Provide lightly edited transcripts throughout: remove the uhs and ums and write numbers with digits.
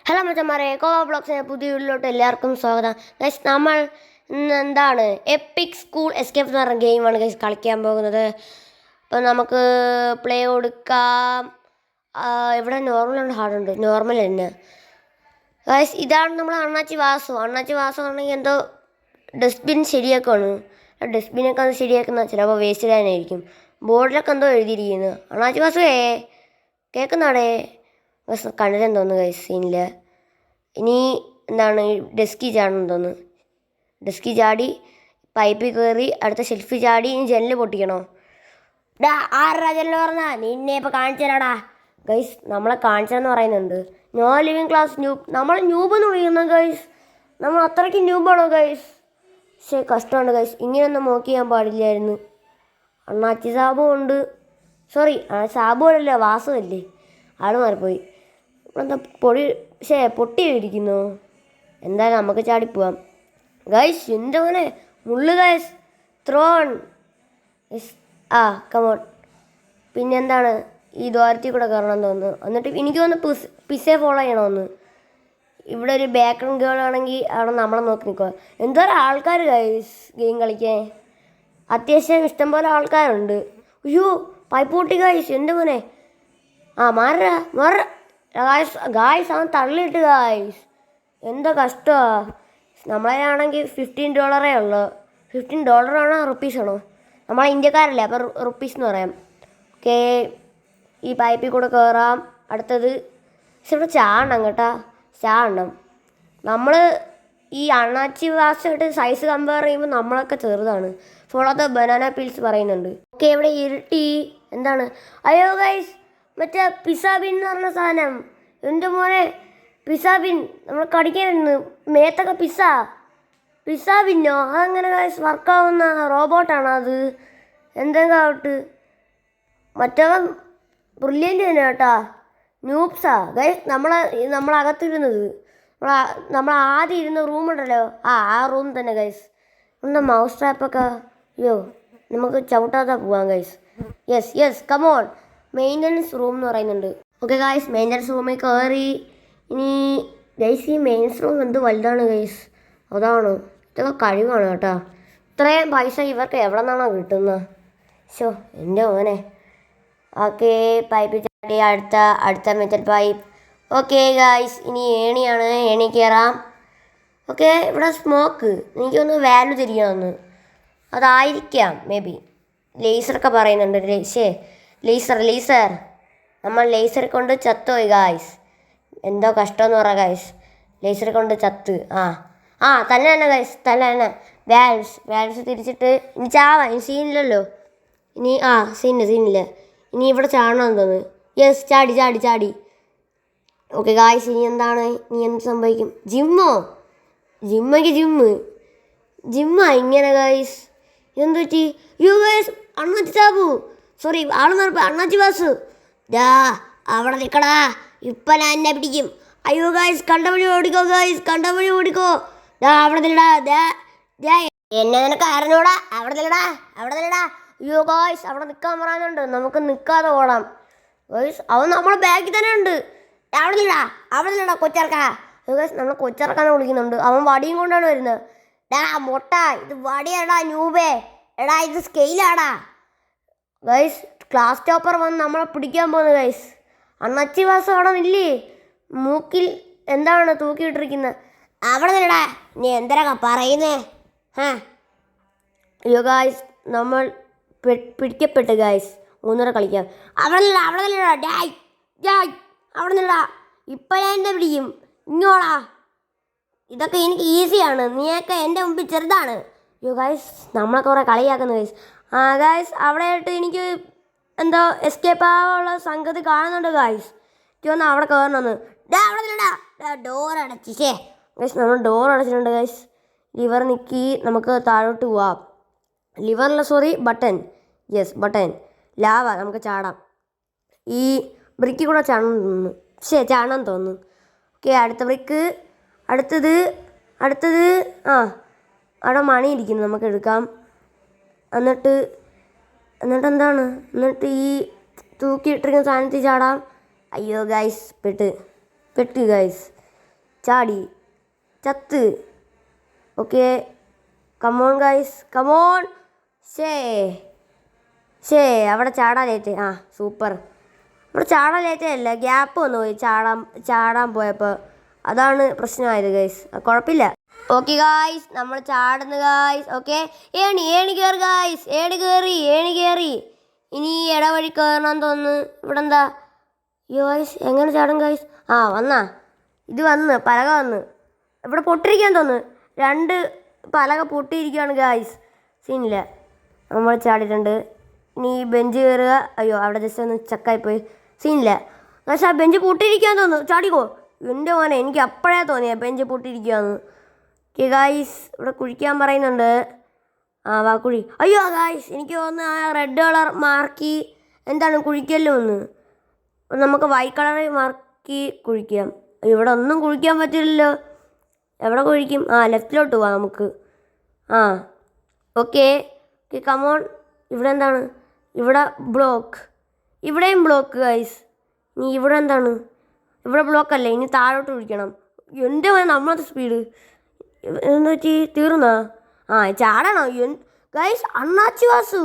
Hello മച്ചന്മാരെ, കോവ ബ്ലോഗ്സിൻ്റെ പുതിയ വീട്ടിലോട്ട് എല്ലാവർക്കും സ്വാഗതം. ഗൈസ്, നമ്മൾ ഇന്ന് എന്താണ് എപ്പിക് സ്കൂൾ എസ്കേപ്പ് എന്ന് പറഞ്ഞ ഗെയിമാണ് ഗൈസ് കളിക്കാൻ പോകുന്നത്. അപ്പോൾ നമുക്ക് പ്ലേ കൊടുക്കാം. ഇവിടെ നോർമൽ ഹാർഡ് ഉണ്ട്, നോർമൽ തന്നെ ഗൈസ്. ഇതാണ് നമ്മൾ അണ്ണാച്ചി വാസു ആണെങ്കിൽ എന്തോ ഡസ്റ്റ്ബിൻ ശരിയാക്കുവാണ്. ഡസ്റ്റ്ബിനൊക്കെ അത് ശരിയാക്കുന്ന ചിലപ്പോൾ വേസ്റ്റ് ഇടാനായിരിക്കും. ബോർഡിലൊക്കെ എന്തോ എഴുതിയിരിക്കുന്നു. അണ്ണാച്ചി വാസുവേ കേൾക്കുന്നാടേ കണ്ടില്ലെന്ന് തോന്നുന്നു ഗൈസ് സീനിൽ. ഇനി എന്താണ് ഡെസ്കി ചാടണം തോന്നുന്നു. ഡെസ്കി ചാടി പൈപ്പിൽ കയറി അടുത്ത ഷെൽഫിൽ ചാടി ഇനി ജനൽ പൊട്ടിക്കണോ? ആരാ ജനൽ പറഞ്ഞാ? നിന്നെ ഇപ്പോൾ കാണിച്ചു തരാടാ ഗൈസ്. നമ്മളെ കാണിച്ചതെന്ന് പറയുന്നുണ്ട്. No living class noob. നമ്മൾ ന്യൂബ് എന്ന് വിളിക്കുന്നത് ഗൈസ്. നമ്മൾ അത്രയ്ക്ക് ന്യൂബാണോ ഗൈസ്? പക്ഷേ കഷ്ടമുണ്ട് ഗൈസ്, ഇങ്ങനെയൊന്നും നോക്കി ചെയ്യാൻ പാടില്ലായിരുന്നു. അണ്ണാച്ചി സാബു ഉണ്ട്. സോറി, സാബു അല്ലല്ലോ, വാസു അല്ലേ, ആൾ മാറിപ്പോയി. എന്താ പൊട്ടി ഇരിക്കുന്നു. എന്തായാലും നമുക്ക് ചാടിപ്പോവാം ഗൈസ്. എൻ്റെ മോനെ മുള്ളു ഗൈസ്, ത്രോൺ കമോൺ. പിന്നെന്താണ് ഈ ദ്വാരത്തിൽ കൂടെ കയറണം തോന്നുന്നു. എന്നിട്ട് എനിക്ക് തോന്നുന്നു പിസ്സയെ ഫോളോ ചെയ്യണമെന്ന്. ഇവിടെ ഒരു ബാക്ക്ഗ്രൗണ്ട് ഗേൾ ആണെങ്കിൽ അവിടെ നമ്മളെ നോക്കി നിൽക്കുക. എന്തോരം ആൾക്കാർ ഗൈസ് ഗെയിം കളിക്കാൻ. അത്യാവശ്യം ഇഷ്ടംപോലെ ആൾക്കാരുണ്ട്. അയ്യോ പൈപ്പ് പൊട്ടി ഗൈസ്, എൻ്റെ മോനെ. മാറ ഗായ്സ് അവൻ തള്ളിയിട്ട് ഗായ്സ്. എന്താ കഷ്ടമാണ്. നമ്മളാണെങ്കിൽ $15 ഉള്ളു. $15 റുപ്പീസാണോ? നമ്മളെ ഇന്ത്യക്കാരല്ലേ, അപ്പോൾ റുപ്പീസ് എന്ന് പറയാം. ഓക്കെ, ഈ പൈപ്പിൽ കൂടെ കയറാം. അടുത്തത് ഇവിടെ ചാടണം കേട്ടോ, ചാടണം. നമ്മൾ ഈ അണ്ണാച്ചി വാസായിട്ട് സൈസ് കമ്പയർ ചെയ്യുമ്പോൾ നമ്മളൊക്കെ ചെറുതാണ്. ഫോളോ ദ ബനാന പീൽസ് പറയുന്നുണ്ട്. ഓക്കെ, ഇവിടെ ഇരുട്ടി. എന്താണ്? അയ്യോ ഗൈസ്, മറ്റേ പിസ്സ ബിൻ എന്ന് പറഞ്ഞ സാധനം. എൻ്റെ മോനെ പിസ്സ ബിൻ നമ്മൾ കടിക്കാനുണ്ട്. മേത്തൊക്കെ പിസ്സ ബിന്നോ? അതങ്ങനെ ഗൈസ് വർക്കാവുന്ന റോബോട്ടാണ് അത്. എന്തെങ്കിലും ആവട്ട്. മറ്റവൻ ബ്രില്യൻ്റ് തന്നെ കേട്ടാ. ന്യൂബ്സാ ഗൈസ്. നമ്മളകത്തിരുന്നത് നമ്മൾ ആദ്യം ഇരുന്ന റൂമുണ്ടല്ലോ, ആ റൂം തന്നെ ഗൈസ്. ഒന്ന് മൗസ് ട്രാപ്പൊക്കെ. അയ്യോ, നമുക്ക് ചവിട്ടാതെ പോവാം guys. Yes come on. Maintenance room എന്ന് പറയുന്നുണ്ട്. ഓക്കെ ഗൈസ്, മെയിൻ്റനൻസ് റൂമിൽ കയറി. ഇനി ഗൈസ് ഈ മെയിൻ്റനൻസ് റൂം എന്ത് വലുതാണ് ഗൈസ്. അതാണ്, ഇതൊക്കെ കഴിവാണ് കേട്ടോ. ഇത്രയും പൈസ ഇവർക്ക് എവിടെ നിന്നാണോ കിട്ടുന്നത്? ഷോ എൻ്റെ മോനെ. ഓക്കെ, പൈപ്പ് ചാടി അടുത്ത മെറ്റൽ പൈപ്പ്. ഓക്കെ ഗൈസ്, ഇനി ഏണിയാണ്, ഏണി കയറാം. ഓക്കെ, ഇവിടെ സ്മോക്ക് എനിക്കൊന്ന് വാല്യൂ തിരിക്കണമെന്ന്. അതായിരിക്കാം മേ ബി. ലേസറൊക്കെ പറയുന്നുണ്ട്. ലേസർ നമ്മൾ ലേസർ കൊണ്ട് ചത്തുപോയി ഗായ്സ്. എന്തോ കഷ്ടമെന്ന് പറ ഗായ്സ്. ലേസർ കൊണ്ട് ചത്ത്. തന്നെ ഗായ്സ്, തന്നെ വാൽവ്സ് തിരിച്ചിട്ട് ഇനി ചാവാം. ഇനി സീനില്ലല്ലോ. ഇനി സീനില്ല. ഇനി ഇവിടെ ചാടണമെന്ന് തോന്നുന്നു. യെസ്, ചാടി. ഓക്കെ ഗായ്സ്, ഇനി എന്ത് സംഭവിക്കും? ജിമ്മാ ഇങ്ങനെ ഗായ്സ്. ഇതെന്ത് പറ്റി? യു ഗായ്സ്, അണ്ണാച്ചി സാബു, സോറി ആള് മറപ്പ്, അണ്ണാച്ചി വാസു. അവിടെ നിൽക്കടാ, ഇപ്പം ഞാൻ എന്നെ പിടിക്കും. അയ്യോ ഗായ്സ്, കണ്ട വഴി ഓടിക്കോ. അവിടെ നില്ലടാ. എന്നെ നിനക്ക് അറിഞ്ഞൂടാ. അവിടെ നില്ലടാ. അയ്യോ ഗായ്സ്, അവിടെ നിൽക്കാൻ പറയാനുണ്ട്. നമുക്ക് നിൽക്കാതെ ഓടാം ഗായ്സ്. അവൻ നമ്മുടെ ബാഗിൽ തന്നെ ഉണ്ട്. അവിടെ നില്ലടാ കൊച്ചിറക്കാ. ഗായ്സ്, നമ്മൾ കൊച്ചിറക്കാനെ വിളിക്കുന്നുണ്ട്. അവൻ വടിയും കൊണ്ടാണ് വരുന്നത്. മൊട്ട, ഇത് വടിയാടാ ന്യൂബേ. ഇത് സ്കെയിലാടാ ഗൈസ്. ക്ലാസ് ടോപ്പർ വന്ന് നമ്മളെ പിടിക്കാൻ പോകുന്നു ഗൈസ്. അണ്ണാച്ചി വാസം അവിടെ നില്ലേ, മൂക്കിൽ എന്താണ് തൂക്കിയിട്ടിരിക്കുന്നത്. അവിടെ നില്ലടാ. നീ എന്തരൊക്കെ പറയുന്നേ? അയ്യോ ഗായ്സ്, നമ്മൾ പിടിക്കപ്പെട്ട് ഗായ്സ്. മൂന്നര കളിക്കാം. അവിടെ നില്ലടാ. അവിടെ നില്ലടാ. ഇപ്പം ഞാൻ എന്നെ പിടിക്കും. ഇങ്ങോടാ. ഇതൊക്കെ എനിക്ക് ഈസിയാണ്, നീയൊക്കെ എൻ്റെ മുമ്പിൽ ചെറുതാണ്. അയ്യോ ഗായ്സ്, നമ്മളൊക്കെ കുറേ കളിയാക്കുന്നു ഗൈസ്. ഗായ്സ്, അവിടെയായിട്ട് എനിക്ക് എന്തോ എസ്കേപ്പ് ആവാനുള്ള സംഗതി കാണുന്നുണ്ട് ഗായ്സ്. എനിക്ക് തോന്നുന്നു അവിടെ കയറണമെന്ന്. ഡോർ അടച്ച്. ഗൈസ്, നമ്മൾ ഡോർ അടച്ചിട്ടുണ്ട് ഗൈസ്. ലിവർ നിൽക്കി നമുക്ക് താഴോട്ട് പോവാം. ബട്ടൺ. Yes, button. ലാവ, നമുക്ക് ചാടാം. ഈ ബ്രിക്കിൽ കൂടെ ചാടണം തോന്നുന്നു. ഓക്കെ, അടുത്ത ബ്രിക്ക്. അടുത്തത് അവിടെ മണി ഇരിക്കുന്നു, നമുക്ക് എടുക്കാം. എന്നിട്ട് എന്താണ്? എന്നിട്ട് ഈ തൂക്കിയിട്ടിരിക്കുന്ന സാധനത്തിൽ ചാടാം. അയ്യോ ഗൈസ്, പെട്ട് ഗൈസ്. ചാടി ചത്ത്. Okay, come on guys, come on. ഷേ അവിടെ ചാടാനേറ്റ്. ആ സൂപ്പർ. അവിടെ ചാടാനേറ്റല്ല, ഗ്യാപ്പ് വന്നു പോയി ചാടാൻ പോയപ്പോൾ. അതാണ് പ്രശ്നമായത് ഗൈസ്. കുഴപ്പമില്ല. ഓക്കെ ഗായ്സ്, നമ്മൾ ചാടുന്നു ഗായ്സ്. ഓക്കെ, ഏണി കയറി ഗായ്സ്. ഏണി കയറി. ഇനി ഇടവഴി കയറണമെന്ന് തോന്നുന്നു. ഇവിടെ എന്താ? അയ്യോ ഗായ്സ്, എങ്ങനെ ചാടും ഗായ്സ്? ആ വന്ന് പലക വന്ന്. ഇവിടെ പൊട്ടിരിക്കാൻ തോന്നുന്നു. 2 പലക പൊട്ടിയിരിക്കുകയാണ് ഗായ്സ്. സീനില്ല, നമ്മൾ ചാടിയിട്ടുണ്ട്. ഇനി ബെഞ്ച് കയറുക. അയ്യോ, അവിടെ ജസ്റ്റ് ഒന്ന് ചക്കായിപ്പോയി. സീനില്ല ഗായ്സ്, ആ ബെഞ്ച് പൊട്ടിയിരിക്കാൻ തോന്നുന്നു. ചാടിക്കോ. എൻ്റെ മോനെ, എനിക്ക് അപ്പോഴേ തോന്നിയ ബെഞ്ച് പൊട്ടിയിരിക്കുകയെന്ന്. ഓക്കെ ഗായ്സ്, ഇവിടെ കുഴിക്കാൻ പറയുന്നുണ്ട്. ആ വാ കുഴി. അയ്യോ ഗായ്സ്, എനിക്ക് തോന്നുന്നു ആ റെഡ് കളർ മാർക്കി എന്താണ് കുഴിക്കല്ലോ ഒന്ന്. നമുക്ക് വൈറ്റ് കളർ മാർക്കി കുഴിക്കാം. ഇവിടെ ഒന്നും കുഴിക്കാൻ പറ്റില്ലല്ലോ. എവിടെ കുഴിക്കും? ആ ലെഫ്റ്റിലോട്ട് പോവാം നമുക്ക്. ആ ഓക്കെ കമോൺ. ഇവിടെ എന്താണ്? ഇവിടെ ബ്ലോക്ക്. ഇവിടെയും ബ്ലോക്ക് ഗൈസ്. ഇനി ഇവിടെ എന്താണ്? ഇവിടെ ബ്ലോക്കല്ലേ, ഇനി താഴോട്ട് കുഴിക്കണം. എൻ്റെ നമ്മളത്തെ സ്പീഡ് എന്താ പറ്റി? തീർന്നാ? ആ ചാടണോ ഗൈസ്? അണ്ണാച്ചി വാസു,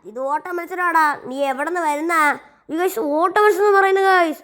ഇത് ഓട്ട മത്സരമാടാ. നീ എവിടെ നിന്ന് വരുന്ന ഈ ഗൈസ്? ഓട്ട മത്സരം എന്ന് പറയുന്നത് ഗൈസ്.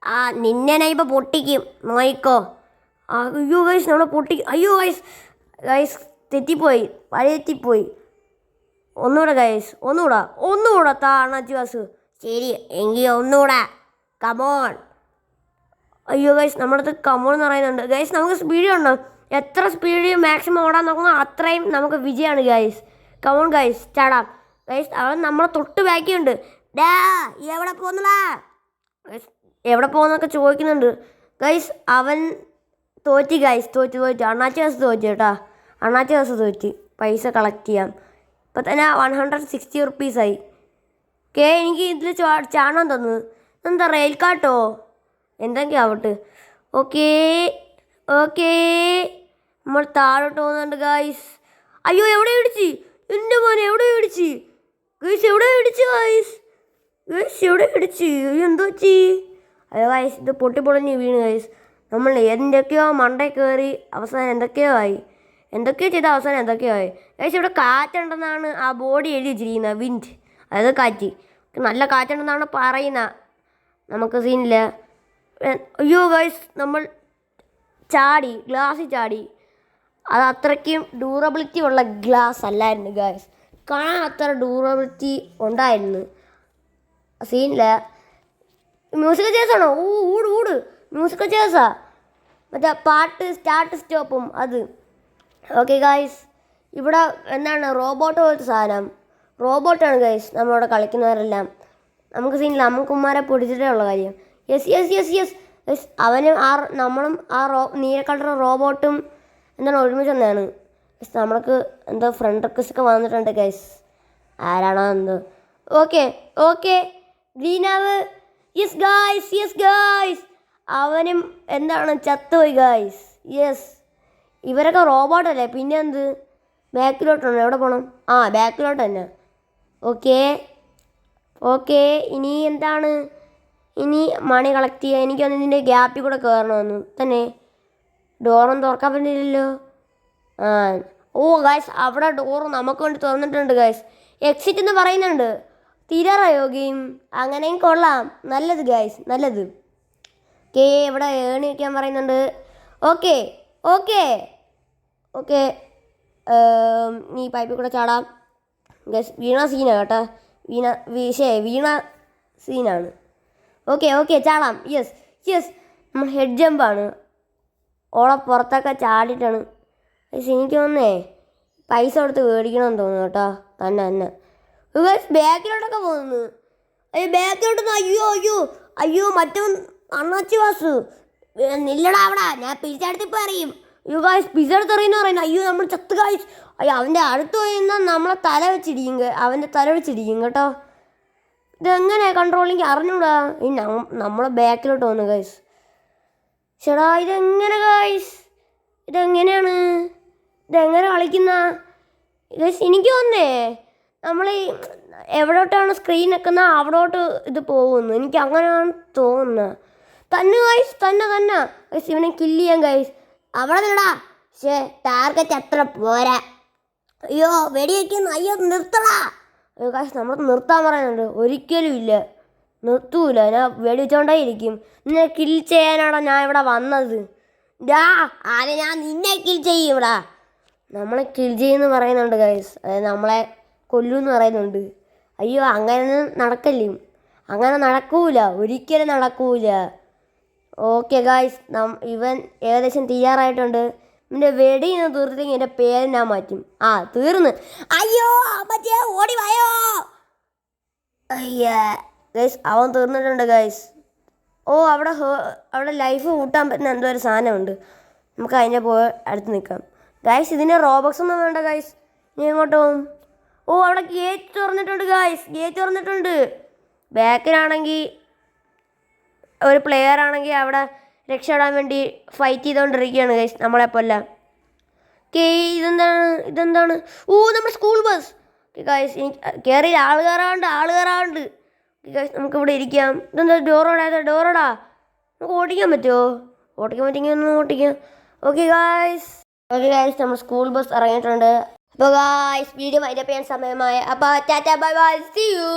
ആ നിന്നെ ഞാൻ ഇപ്പോൾ പൊട്ടിക്കും, നോയിക്കോ. അയ്യോ ഗൈസ്, നമ്മളെ പൊട്ടിക്കും. അയ്യോ ഗൈസ് തെറ്റിപ്പോയി, തെറ്റിപ്പോയി. ഒന്നുകൂടെ ഗൈസ്, ഒന്നുകൂടെ താ അണ്ണാച്ചി വാസു. ശരി എങ്കിൽ ഒന്നുകൂടെ, കമോൺ. അയ്യോ ഗൈസ്, നമ്മുടെ അടുത്ത് കമോൺ എന്ന് പറയുന്നുണ്ട് ഗൈസ്. നമുക്ക് സ്പീഡ് ഉണ്ടോ? എത്ര സ്പീഡ് മാക്സിമം ഓടാൻ നോക്കുന്നോ അത്രയും നമുക്ക് വിജയമാണ് ഗൈസ്. കമോൺ ഗൈസ്, ചാടാം ഗൈസ്. അവൻ നമ്മളെ തൊട്ട് ബാക്കിയുണ്ട്. എവിടെ പോകുന്നടാ ഗൈസ്? എവിടെ പോകുന്നൊക്കെ ചോദിക്കുന്നുണ്ട് ഗൈസ്. അവൻ തോറ്റി ഗൈസ്, തോറ്റ്. അണ്ണാച്ചി ബസ് തോറ്റ് കേട്ടോ. അണ്ണാച്ചി ബസ് തോറ്റ്. പൈസ കളക്ട് ചെയ്യാം. ഇപ്പം തന്നെ 160 റുപ്പീസായി. എനിക്ക് ഇതിൽ ചാടാൻ തന്നു. എന്താ റെയിൽ കാട്ടോ എന്തെങ്കിലും ആവട്ടെ. ഓക്കേ നമ്മൾ താഴോട്ട് പോകുന്നുണ്ട് ഗൈസ്. അയ്യോ എവിടെ ഇടിച്ച്? എൻ്റെ മോനെ എവിടെ ഇടിച്ച് ഗൈസ്? എവിടെ ഇടിച്ച് ഗൈസ്? അയ്യോ എന്തോ പറ്റി? അയ്യോ ഗൈസ്, ഇത് പൊട്ടിപ്പൊളിഞ്ഞ് വീണ് ഗൈസ്. നമ്മൾ എന്തൊക്കെയോ മണ്ടയിൽ കയറി അവസാനം എന്തൊക്കെയോ ചെയ്ത അവസാനം എന്തൊക്കെയോ ആയി ഗൈസ്. ഇവിടെ കാറ്റുണ്ടെന്നാണ് ആ ബോഡി എഴുതി വെച്ചിരിക്കുന്നത്. വിൻഡ്, അതായത് കാറ്റ്. നല്ല കാറ്റുണ്ടെന്നാണ് പറയുന്നത്. നമുക്ക് സീനില്ല. അയ്യോ ഗൈസ്, നമ്മൾ ഗ്ലാസ്സിൽ ചാടി. അത് അത്രയ്ക്കും ഡ്യൂറബിലിറ്റി ഉള്ള ഗ്ലാസ് അല്ലായിരുന്നു ഗൈസ്. കാണാൻ അത്ര ഡ്യൂറബിലിറ്റി ഉണ്ടായിരുന്നു. സീനില്ല. മ്യൂസിക്കൽ ചെയർസാണോ? ഊട് മ്യൂസിക്കൽ ചെയർസാ. മറ്റേ പാട്ട് സ്റ്റാർട്ട് സ്റ്റോപ്പും അത്. ഓക്കെ ഗൈസ്, ഇവിടെ എന്താണ് റോബോട്ട് പോലത്തെ സാധനം. റോബോട്ടാണ് ഗൈസ് നമ്മളിവിടെ കളിക്കുന്നവരെല്ലാം. നമുക്ക് സീനില്ല, നമുക്കുമാരെ പൊടിച്ചിട്ടേ ഉള്ള കാര്യം. യെസ് അവനും നമ്മളും നീല കളർ റോബോട്ടും എന്താണ് ഒരുമിച്ച് വന്നതാണ്. നമ്മൾക്ക് എന്തോ ഫ്രണ്ട് റിക്വസ്റ്റ് ഒക്കെ വന്നിട്ടുണ്ട് ഗൈസ്. ആരാണോ എന്തോ. ഓക്കെ ഗ്രീനാവ്. യെസ് ഗായ്സ്, അവനും എന്താണ് ചത്തുപോയി ഗായ്സ്. യെസ്, ഇവരൊക്കെ റോബോട്ടല്ലേ, പിന്നെ എന്ത്? ബാക്കിലോട്ടാണ്. എവിടെ പോകണം? ബാക്കിലോട്ട് തന്നെ. ഓക്കെ ഇനി എന്താണ്? ഇനി മണി കളക്ട് ചെയ്യുക. എനിക്കൊന്ന് ഇതിൻ്റെ ഗ്യാപ്പിൽ കൂടെ കയറണമെന്ന് തന്നെ. ഡോറൊന്നും തുറക്കാൻ പറ്റില്ലല്ലോ. ഗായ്സ്, അവിടെ ഡോറ് നമുക്ക് വേണ്ടി തുറന്നിട്ടുണ്ട് ഗായ്സ്. എക്സിറ്റ് എന്ന് പറയുന്നുണ്ട്. തീരാറായോ ഗെയിം? അങ്ങനെയും കൊള്ളാം. നല്ലത് ഗായ്സ്, നല്ലത്. ഇവിടെ ഏണി വയ്ക്കാൻ പറയുന്നുണ്ട്. ഓക്കെ നീ പൈപ്പിൽ കൂടെ ചാടാം ഗൈസ്. വീണ സീനാണ് കേട്ടോ. വീണ സീനാണ്. ഓക്കെ ചാടാം. യെസ് നമ്മൾ ഹെഡ് ജമ്പാണ്. ഓളെ പുറത്തൊക്കെ ചാടിയിട്ടാണ് ഗൈസ്. എനിക്ക് തോന്നേ പൈസ കൊടുത്ത് മേടിക്കണമെന്ന് തോന്നുന്നു കേട്ടോ. തന്നെ ഗൈസ് ബാക്കിലോട്ടൊക്കെ പോകുന്നു. ബാക്കിലോട്ടൊന്നും അയ്യോ മറ്റോ അണ്ണാച്ചി വാസു നില്ലടാ അവിടെ. ഞാൻ പിരിച്ചെടുത്തിപ്പോൾ അറിയും. ഗായ്സ് പിസെടുത്ത് എറിയുന്ന പറയുന്നത്. അയ്യോ നമ്മൾ ചത്ത് ഗായ്സ്. അവൻ്റെ അടുത്ത് പോയി നിന്നാൽ അവൻ്റെ തല വെച്ചിരിക്കും കേട്ടോ. ഇതെങ്ങനെ കൺട്രോളിങ് അറിഞ്ഞൂടാ. നമ്മളെ ബാക്കിലോട്ട് വന്നു ഗൈസ്. ചേടാ ഇതെങ്ങനെ ഗൈസ്? ഇതെങ്ങനെ കളിക്കുന്ന ഗൈസ്? എനിക്ക് തോന്നേ നമ്മൾ എവിടോട്ടാണ് സ്ക്രീൻ വെക്കുന്നത് അവിടോട്ട് ഇത് പോകുന്നു. എനിക്ക് അങ്ങനെയാണ് തോന്നുന്നത്. തന്നെ ഗൈസ്, തന്നെ ഗൈസ്, ഇവനെ കില്ല് ചെയ്യാൻ ഗൈസ്. അവിടെ നിന്നടാ. പക്ഷേ ടാർഗറ്റ് അത്ര പോരാ. അയ്യോ വെടിവെക്കുന്നു, അയ്യോ നിർത്തടാ. അയ്യോ ഗൈസ്, നമ്മൾ നിർത്താൻ പറയുന്നുണ്ട്. ഒരിക്കലും ഇല്ല, നിർത്തൂല. ഞാൻ വെടിവെച്ചോണ്ടേ ഇരിക്കും. നിന്നെ കിൽ ചെയ്യാനാണോ ഞാൻ ഇവിടെ വന്നത്? ആദ്യം ഞാൻ നിന്നെ കിൽ ചെയ്യും ഇവിടെ. നമ്മളെ കിൽ ചെയ്യുമെന്ന് പറയുന്നുണ്ട് ഗൈസ്, അതായത് നമ്മളെ കൊല്ലുമെന്ന് പറയുന്നുണ്ട്. അയ്യോ അങ്ങനെ നടക്കല്ലേ, അങ്ങനെ നടക്കൂല, ഒരിക്കലും നടക്കൂല. ഓക്കെ ഗൈസ്, ഇവൻ ഏകദേശം തയ്യാറായിട്ടുണ്ട്. ഇവൻ്റെ വെടി നിന്ന് തീർത്തില്ലെങ്കിൽ എൻ്റെ പേര് ഞാൻ മാറ്റും. തീർന്ന്. അയ്യോ മറ്റേ ഓടി വായോ. അയ്യേ ഗൈസ്, അവൻ തീർന്നിട്ടുണ്ട് ഗൈസ്. അവിടെ ലൈഫ് കൂട്ടാൻ പറ്റുന്ന എന്തോ ഒരു സാധനമുണ്ട്. നമുക്ക് അതിൻ്റെ പോയി അടുത്ത് നിൽക്കാം ഗൈസ്. ഇതിന് റോബക്സ് ഒന്നും വേണ്ട ഗൈസ്. ഇനി എങ്ങോട്ട് പോകും? അവിടെ ഗേറ്റ് തുറന്നിട്ടുണ്ട് ഗൈസ്, ഗേറ്റ് തുറന്നിട്ടുണ്ട്. ബാക്കിലാണെങ്കിൽ ഒരു പ്ലെയർ ആണെങ്കിൽ അവിടെ രക്ഷപ്പെടാൻ വേണ്ടി ഫൈറ്റ് ചെയ്തുകൊണ്ടിരിക്കുകയാണ് ഗൈസ്, നമ്മളെപ്പോല്ല. ഇതെന്താണ്? നമ്മുടെ സ്കൂൾ ബസ് ഗൈസ്. കയറി ആൾ കയറാണ്ട് ഗൈസ്. നമുക്കിവിടെ ഇരിക്കാം. ഇതെന്താ ഡോറോടാ? നമുക്ക് ഓടിക്കാൻ പറ്റുമോ? ഓടിക്കാൻ പറ്റുമെങ്കിൽ ഒന്ന് ഓടിക്കാം. ഓക്കെ ഗൈസ്, നമ്മൾ സ്കൂൾ ബസ് ഇറങ്ങിയിട്ടുണ്ട്. അപ്പോൾ ഗൈസ്, വീഡിയോ വൈൻഡപ്പ് ചെയ്യാൻ സമയമായി. അപ്പോൾ ടാറ്റ ബൈ ബൈ, സീ യു.